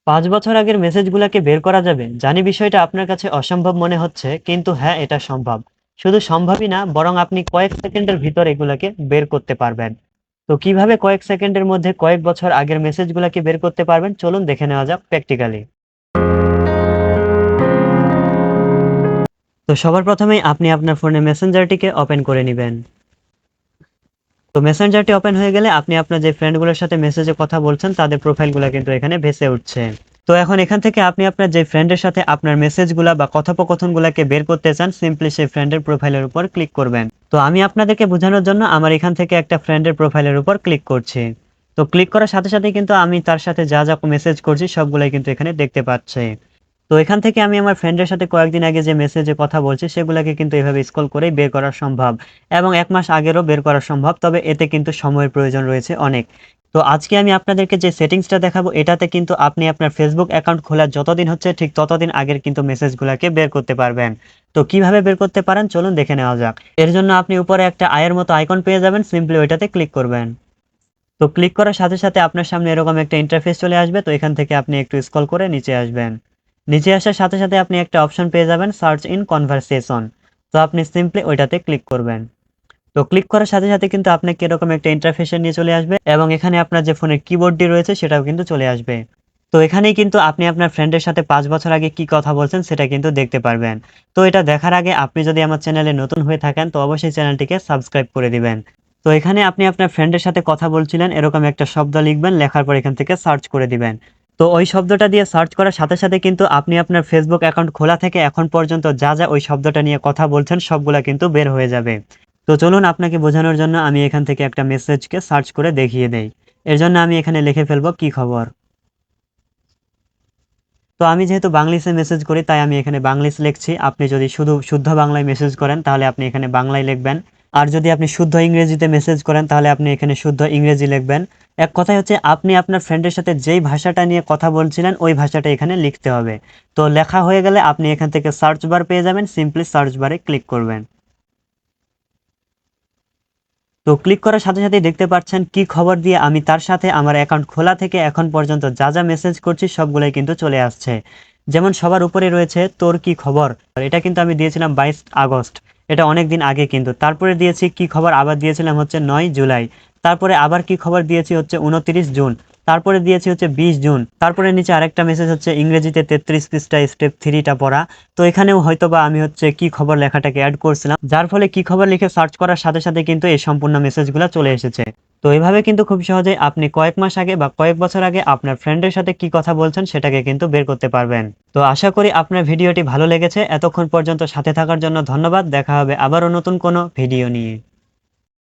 5 বছর আগের মেসেজগুলাকে বের করা যাবে? জানি বিষয়টা আপনার কাছে অসম্ভব মনে হচ্ছে, কিন্তু হ্যাঁ, এটা সম্ভব। শুধু সম্ভবই না, বরং আপনি কয়েক সেকেন্ডের ভিতর এগুলাকে বের করতে পারবেন। তো কিভাবে কয়েক সেকেন্ডের মধ্যে কয়েক বছর আগের মেসেজগুলাকে বের করতে পারবেন, চলুন দেখে নেওয়া যাক প্র্যাকটিক্যালি। তো সবার প্রথমেই আপনি আপনার ফোনে মেসেঞ্জারটিকে ওপেন করে নিবেন। তো মেসেঞ্জারটি ওপেন হয়ে গেলে আপনি আপনার যে ফ্রেন্ডগুলোর সাথে মেসেজে কথা বলছেন তাদের প্রোফাইলগুলো কিন্তু এখানে ভেসে উঠছে। তো এখন এখান থেকে আপনি আপনার যে ফ্রেন্ডের সাথে আপনার মেসেজগুলা বা কথোপকথনগুলোকে বের করতে চান, সিম্পলি সেই ফ্রেন্ডের প্রোফাইলের উপর ক্লিক করবেন। তো আমি আপনাদেরকে বোঝানোর জন্য আমার এখান থেকে একটা ফ্রেন্ডের প্রোফাইলের উপর ক্লিক করছি। তো ক্লিক করার সাথে সাথে কিন্তু আমি তার সাথে যা যা মেসেজ করছি সবগুলাই কিন্তু এখানে দেখতে পাচ্ছি। তো এখান থেকে আমি আমার ফ্রেন্ডের সাথে কয়েকদিন আগে যে মেসেজে কথা বলছি সেগুলোকে কিন্তু এভাবে স্ক্রল করেই বের করা সম্ভব, এবং 1 মাস আগেরও বের করা সম্ভব, তবে এতে কিন্তু সময়ের প্রয়োজন রয়েছে অনেক। তো আজকে আমি আপনাদেরকে যে সেটিংসটা দেখাবো এটাতে কিন্তু আপনি আপনার ফেসবুক অ্যাকাউন্ট খোলার যতদিন হচ্ছে ঠিক ততদিন আগের কিন্তু মেসেজগুলোকে বের করতে পারবেন। তো কিভাবে বের করতে পারেন চলুন দেখে নেওয়া যাক। এর জন্য আপনি উপরে একটা আয়ের মতো আইকন পেয়ে যাবেন, সিম্পলি ওইটাতে ক্লিক করবেন। তো ক্লিক করার সাথে সাথে আপনার সামনে এরকম একটা ইন্টারফেস চলে আসবে। তো এখান থেকে আপনি একটু স্ক্রল করে নিচে আসবেন। নিচে আসার সাথে সাথে আপনি একটা অপশন পেয়ে যাবেন, সার্চ ইন কনভারসেশন। তো আপনি সিম্পলি ওইটাতে ক্লিক করবেন। তো ক্লিক করার সাথে সাথে কিন্তু আপনাকে এরকম একটা ইন্টারফেস নিয়ে চলে আসবে, এবং এখানে আপনার যে ফোনের কিবোর্ডটি রয়েছে সেটাও কিন্তু চলে আসবে। তো এখানেই কিন্তু আপনি আপনার ফ্রেন্ডের সাথে 5 বছর আগে কি কথা বলছেন সেটা কিন্তু দেখতে পারবেন। তো এটা দেখার আগে আপনি যদি আমার চ্যানেলে নতুন হয়ে থাকেন তো অবশ্যই চ্যানেলটিকে সাবস্ক্রাইব করে দিবেন। তো এখানে আপনি আপনার ফ্রেন্ডের সাথে কথা বলছিলেন এরকম একটা শব্দ লিখবেন, লেখার পর এখান থেকে সার্চ করে দিবেন। তো ওই শব্দটা দিয়ে সার্চ করার সাথে সাথে কিন্তু আপনি আপনার ফেসবুক অ্যাকাউন্ট খোলা থেকে এখন পর্যন্ত যা যা ওই শব্দটা নিয়ে কথা বলছেন সবগুলা কিন্তু বের হয়ে যাবে। তো চলুন আপনাকে বোঝানোর জন্য আমি এখান থেকে একটা মেসেজকে সার্চ করে দেখিয়ে দেই। এর জন্য আমি এখানে লিখে ফেলবো কি খবর। তো আমি যেহেতু বাংলিশে মেসেজ করি তাই আমি এখানে বাংলিশ লিখছি। আপনি যদি শুধু শুদ্ধ বাংলায় মেসেজ করেন তাহলে আপনি এখানে বাংলায় লিখবেন। আর যদি আপনি শুদ্ধ ইংরেজিতে মেসেজ করেন তাহলে আপনি এখানে শুদ্ধ ইংরেজি লিখবেন। এক কথায় হচ্ছে আপনি আপনার ফ্রেন্ডের সাথে যেই ভাষাটা নিয়ে কথা বলছিলেন ওই ভাষাটা এখানে লিখতে হবে। তো লেখা হয়ে গেলে আপনি এখান থেকে সার্চ বার পেয়ে যাবেন, সিম্পলি সার্চ বারে ক্লিক করবেন। তো ক্লিক করার সাথে সাথেই দেখতে পাচ্ছেন কি খবর দিয়ে আমি তার সাথে আমার অ্যাকাউন্ট খোলা থেকে এখন পর্যন্ত যা যা মেসেজ করছি সবগুলাই কিন্তু চলে আসছে। যেমন সবার উপরে রয়েছে তোর কি খবর, এটা কিন্তু আমি দিয়েছিলাম 22 আগস্ট, এটা অনেক দিন আগে। কিন্তু তারপরে দিয়েছি কি খবর আবার দিয়েছিলাম হচ্ছে 9 জুলাই। তারপরে আবার কি খবর দিয়েছি হচ্ছে 29 জুন। তারপরে দিয়েছি হচ্ছে 20 জুন। তারপরে নিচে আরেকটা মেসেজ হচ্ছে ইংরেজিতে 33 পৃষ্ঠায় স্টেপ 3টা পড়া। তো এখানেও হয়তোবা আমি হচ্ছে কি খবর লেখাটাকে অ্যাড করছিলাম, যার ফলে কি খবর লিখে সার্চ করার সাথে সাথে কিন্তু এই সম্পূর্ণ মেসেজগুলো চলে এসেছে। তো এইভাবে কিন্তু খুব সহজে আপনি কয়েক মাস আগে বা কয়েক বছর আগে আপনার ফ্রেন্ডের সাথে কি কথা বলছেন সেটাকে কিন্তু বের করতে পারবেন। তো আশা করি আপনার ভিডিওটি ভালো লেগেছে। এতক্ষণ পর্যন্ত সাথে থাকার জন্য ধন্যবাদ। দেখা হবে আবারও নতুন কোনো ভিডিও নিয়ে।